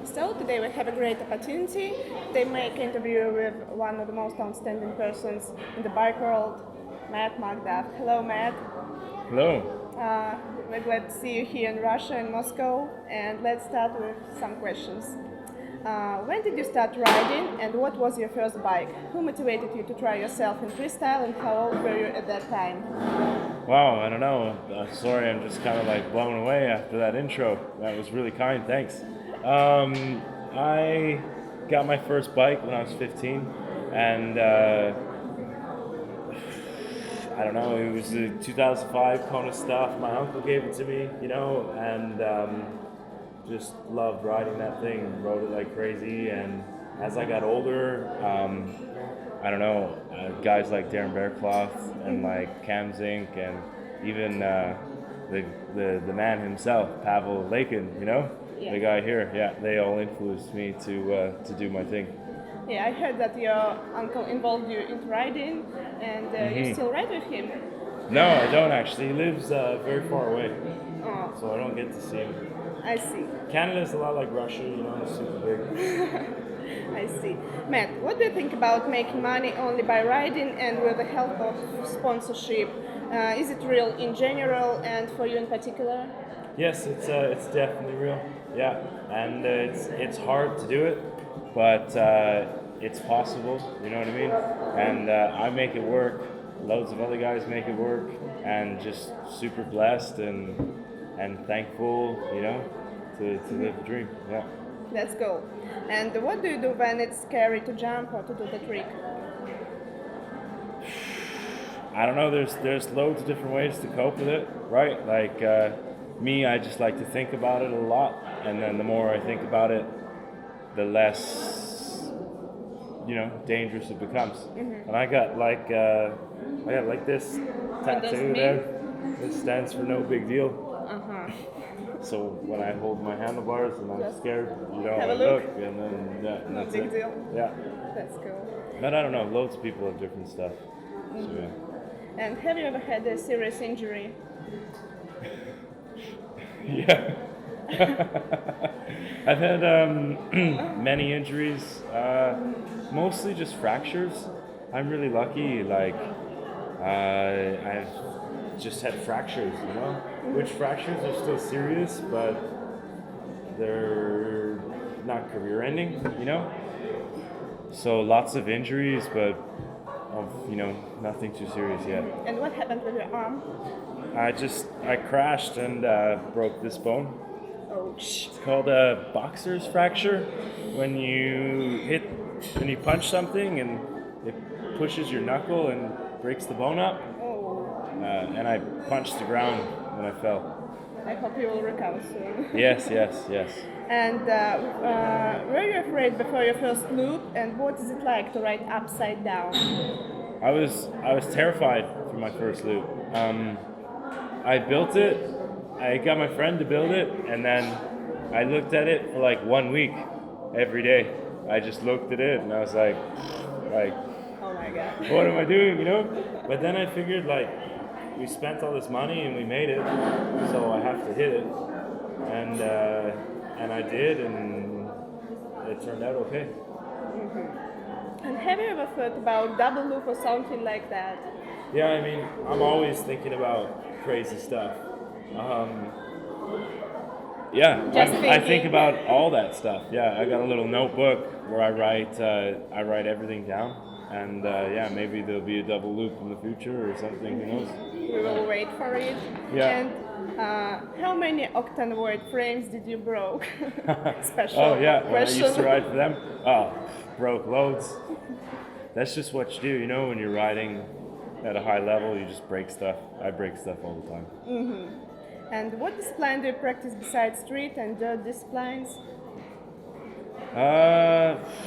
So today we have a great opportunity. They make interview with one of the most outstanding persons in the bike world, Mett Macduff. Hello, Mett. Hello. We're glad to see you here in Russia, in Moscow. And let's start with some questions. When did you start riding, and what was your first bike? Who motivated you to try yourself in freestyle, and how old were you at that time? Wow, I don't know. Sorry, I'm just kind of like blown away after that intro. That was really kind, thanks. I got my first bike when I was 15, and I don't know, it was a 2005 Kona stuff. My uncle gave it to me, and just loved riding that thing, rode it like crazy. And as I got older, I don't know, guys like Darren Bearcloth and like Cam Zink and even the man himself, Pavel Lakin, the guy here, they all influenced me to do my thing. Yeah, I heard that your uncle involved you in riding, and you still ride with him. No, I don't actually. He lives very far away, so I don't get to see him. I see. Canada's a lot like Russia, it's super big. I see. Matt, what do you think about making money only by riding and with the help of sponsorship? Is it real in general and for you in particular? Yes, it's definitely real. Yeah, and it's hard to do it, but it's possible. You know what I mean? And I make it work. Loads of other guys make it work, and just super blessed and thankful, to live the dream. Yeah. Let's go. And what do you do when it's scary to jump or to do the trick? I don't know. There's loads of different ways to cope with it, right? Like me, I just like to think about it a lot, and then the more I think about it, the less dangerous it becomes. Mm-hmm. And I got like this tattoo there. This stands for no big deal. So when I hold my handlebars and I'm scared, have a look, and then no that's big it. deal. Yeah. That's cool. But I don't know. Loads of people have different stuff. Mm-hmm. So yeah. And have you ever had a serious injury? Yeah. I've had many injuries, mostly just fractures. I'm really lucky, I've just had fractures, which fractures are still serious, but they're not career ending, So lots of injuries, but nothing too serious yet. And what happened with your arm? I crashed and broke this bone. Ouch. It's called a boxer's fracture. When you punch something and it pushes your knuckle and breaks the bone up. Oh. And I punched the ground when I fell. I hope you will recover soon. Yes. And were you afraid before your first loop? And what is it like to ride upside down? I was terrified for my first loop. I built it. I got my friend to build it, and then I looked at it for like 1 week every day. I just looked at it and I was like, oh my god, what am I doing, But then I figured we spent all this money and we made it, so I have to hit it, and I did, and it turned out okay. Mm-hmm. And have you ever thought about double loop or something like that? Yeah, I mean, I'm always thinking about crazy stuff. I think about all that stuff. Yeah, I got a little notebook where I write everything down, and maybe there'll be a double loop in the future or something. Who knows? We will wait for it. Yeah. And how many octane void frames did you broke? Special question. When I used to ride for them, broke loads. That's just what you do, when you're riding at a high level, you just break stuff. I break stuff all the time. Mm-hmm. And what discipline do you practice besides street and dirt disciplines?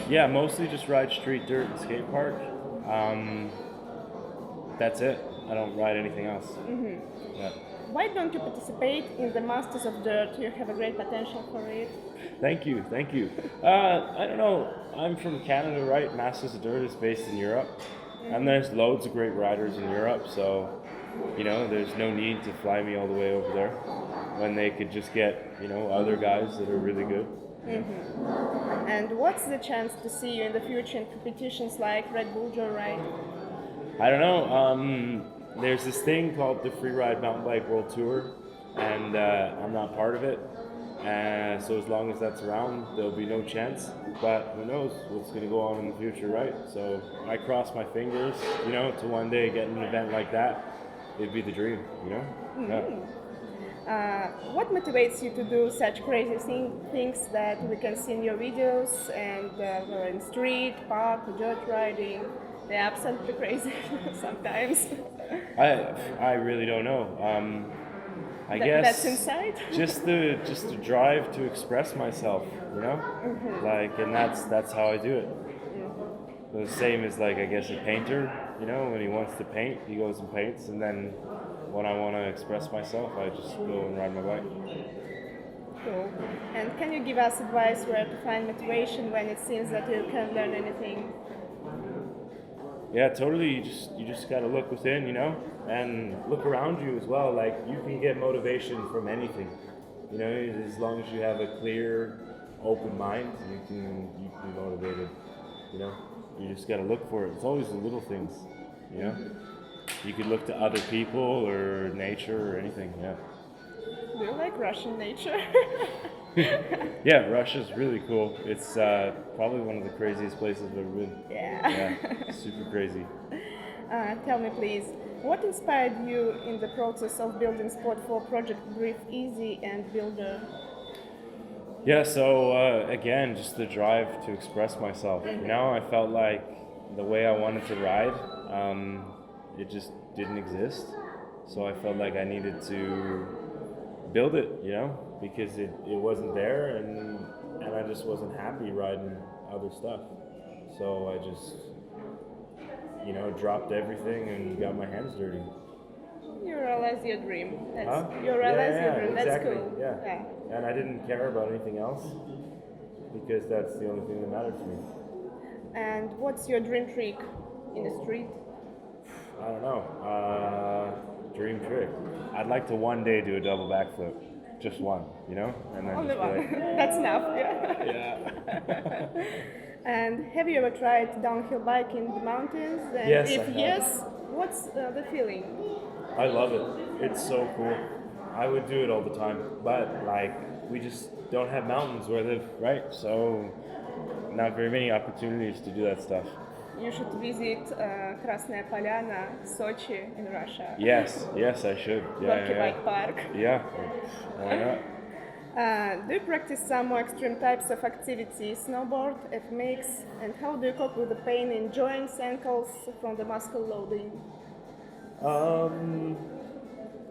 Mostly just ride street, dirt, and skate park. That's it. I don't ride anything else. Mm-hmm. Yeah. Why don't you participate in the Masters of Dirt? You have a great potential for it. Thank you. I don't know. I'm from Canada, right? Masters of Dirt is based in Europe. And there's loads of great riders in Europe, so there's no need to fly me all the way over there. when they could just get, other guys that are really good. And what's the chance to see you in the future in competitions like Red Bull Joyride? I don't know. There's this thing called the Freeride Mountain Bike World Tour, and I'm not part of it. So as long as that's around, there'll be no chance. But who knows what's going to go on in the future, right? So I cross my fingers, to one day get an event like that. It'd be the dream, Yeah. What motivates you to do such crazy things that we can see in your videos and we're in street, park, dirt riding? They're absolutely crazy sometimes. I really don't know. I guess that's inside. just the drive to express myself, and that's how I do it. The same as I guess a painter, when he wants to paint, he goes and paints, and then when I want to express myself, I just go and ride my bike. Cool. And can you give us advice where to find motivation when it seems that you can't learn anything? Yeah, totally. You just gotta look within, and look around you as well. You can get motivation from anything, as long as you have a clear, open mind, you can be motivated. You just gotta look for it. It's always the little things, You could look to other people or nature or anything. Yeah. Do you like Russian nature? Yeah, Russia's really cool. It's probably one of the craziest places I've ever been. Yeah. Super crazy. Tell me please, what inspired you in the process of building spot for Project Breathe Easy and Builder? Yeah, so again, just the drive to express myself. I felt like the way I wanted to ride, it just didn't exist. So I felt like I needed to build it, because it wasn't there, and I just wasn't happy riding other stuff. So I just, dropped everything and got my hands dirty. You realize your dream. You realize your dream. That's exactly. cool. Yeah. And I didn't care about anything else because that's the only thing that mattered to me. And what's your dream trick in the street? I don't know. Dream trick. I'd like to one day do a double backflip. Just one, and then Only just one. That's enough. Yeah. And have you ever tried downhill biking in the mountains? And Yes, if I have. yes, what's the feeling? I love it. It's so cool. I would do it all the time, but we just don't have mountains where I live, right? So not very many opportunities to do that stuff. You should visit Krasnaya Polyana, Sochi in Russia. Yes, I should. Gorky Bike Park. Yeah, why not? Do you practice some more extreme types of activity, snowboard, FMX, and how do you cope with the pain in joints, ankles from the muscle loading?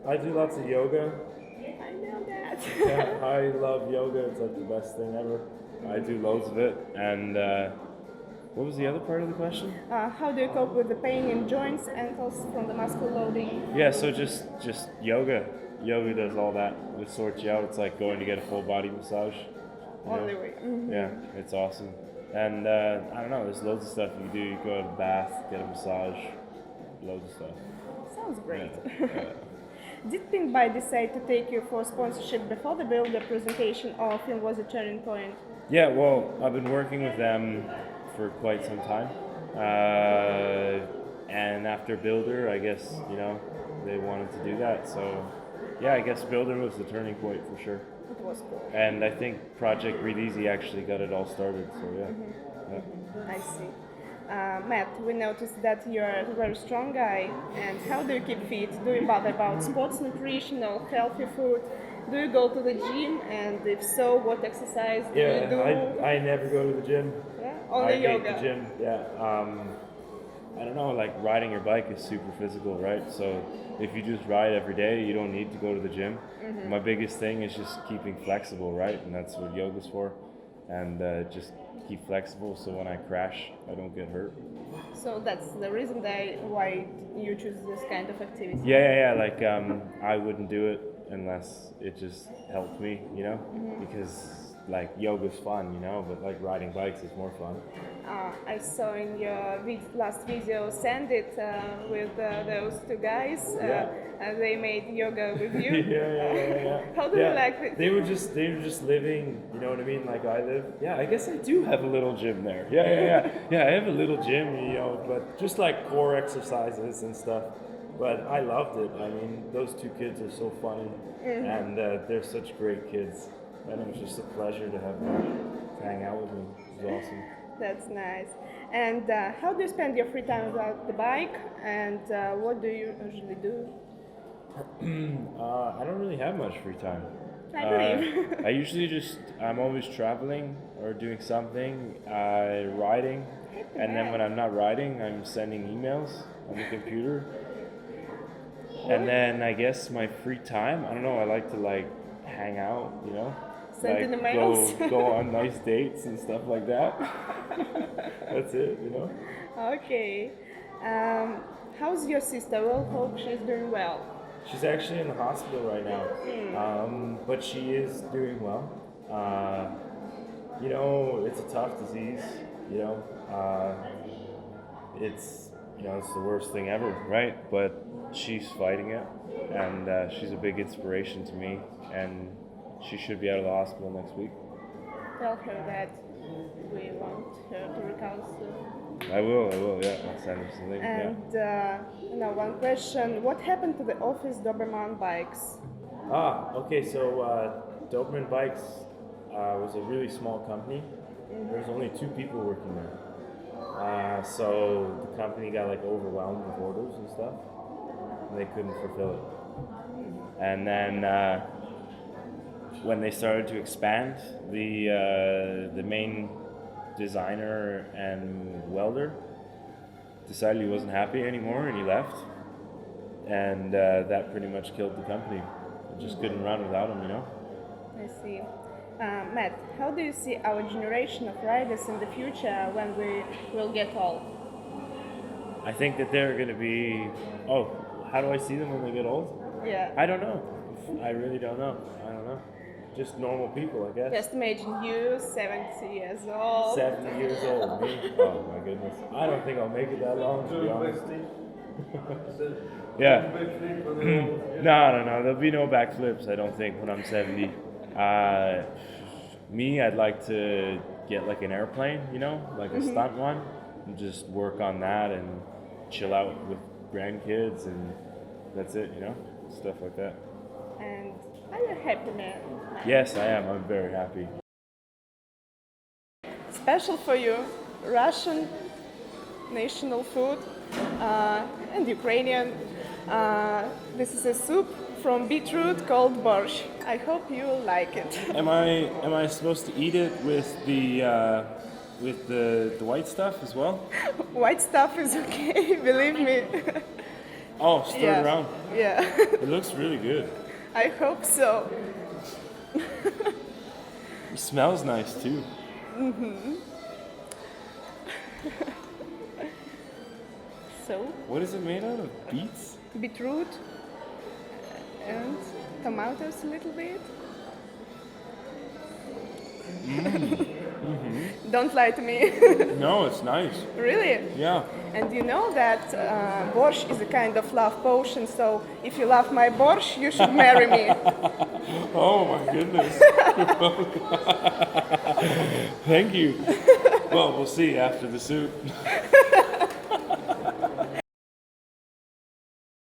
I do lots of yoga. I know that. Yeah, I love yoga. It's the best thing ever. I do loads of it. And what was the other part of the question? How do you cope with the pain in joints, ankles from the muscle loading? Yeah, so just yoga. Yoga does all that. It sorts you out. It's like going to get a full body massage. Only way. Mm-hmm. Yeah, it's awesome. And I don't know, there's loads of stuff you can do. You go to the bath, get a massage, loads of stuff. Sounds great. Yeah. Did Pink By decide to take you for sponsorship before the Builder presentation, or film was a turning point? Yeah, well, I've been working with them for quite some time. And after Builder, I guess, they wanted to do that. So, yeah, I guess Builder was the turning point for sure. It was cool. And I think Project Breathe Easy actually got it all started, so yeah. Mm-hmm. I see. Matt, we noticed that you're a very strong guy, and how do you keep fit? Do you bother about sports nutrition or healthy food? Do you go to the gym, and if so, what exercise do you do? I never go to the gym. Yeah? Only yoga? I hate the gym, yeah. I don't know, riding your bike is super physical, right? So if you just ride every day, you don't need to go to the gym. Mm-hmm. My biggest thing is just keeping flexible, right? And that's what yoga's for. And just keep flexible so when I crash, I don't get hurt. So that's the reason why you choose this kind of activity? Yeah. I wouldn't do it unless it just helped me, mm-hmm. because like yoga's fun, you know, but like riding bikes is more fun. I saw in your last video, send it with those two guys. And they made yoga with you. yeah. How do you like it? They were just living, you know what I mean, like I live. Yeah, I guess I do have a little gym there. Yeah. I have a little gym, you know, but just like core exercises and stuff. But I loved it. I mean, those two kids are so funny, and they're such great kids. And it was just a pleasure to have them hang out with me. It was awesome. That's nice. And how do you spend your free time without the bike? And what do you usually do? I don't really have much free time. I believe. I usually I'm always traveling or doing something, riding, and then when I'm not riding, I'm sending emails on the computer. And then I guess my free time, I don't know, I like to like hang out, you know? Send like emails. go on nice dates and stuff like that. That's it, you know? Okay. How's your sister? Well, hope she's doing well. She's actually in the hospital right now, but she is doing well. You know, it's a tough disease, you know. It's the worst thing ever, right? But she's fighting it, and she's a big inspiration to me, and she should be out of the hospital next week. Tell her that we want her to recover soon. I will, yeah. I'll send her something. And now one question, what happened to the office Doberman bikes? Okay, so Doberman Bikes was a really small company. There was only 2 people working there. So the company got like overwhelmed with orders and stuff, and they couldn't fulfill it. And then when they started to expand, the main designer and welder decided he wasn't happy anymore, and he left. And that pretty much killed the company. It just couldn't run without him, you know? I see. Matt, how do you see our generation of riders in the future when we will get old? I think that they're going to be... Oh, how do I see them when they get old? Yeah. I don't know. I really don't know. I don't know. Just normal people, I guess. Just imagine you, 70 years old. 70 years old, me? Oh my goodness. I don't think I'll make it that long, to be honest. Yeah. No. There'll be no backflips, I don't think, when I'm 70. Me, I'd like to get like an airplane, you know, like a stunt one, and just work on that and chill out with grandkids, and that's it, you know, stuff like that. And are you a happy man? Yes, I am. I'm very happy. Special for you, Russian national food and Ukrainian. This is a soup from beetroot called borsch. I hope you like it. Am I supposed to eat it with the white stuff as well? White stuff is okay, believe me. Oh, stir it around. Yeah. It looks really good. I hope so. It smells nice too. So, what is it made out of? Beets? beetroot and tomatoes a little bit. Don't lie to me. No, it's nice. Really? Yeah. And you know that borscht is a kind of love potion, so if you love my borscht, you should marry me. Oh my goodness. Thank you. Well, we'll see after the soup.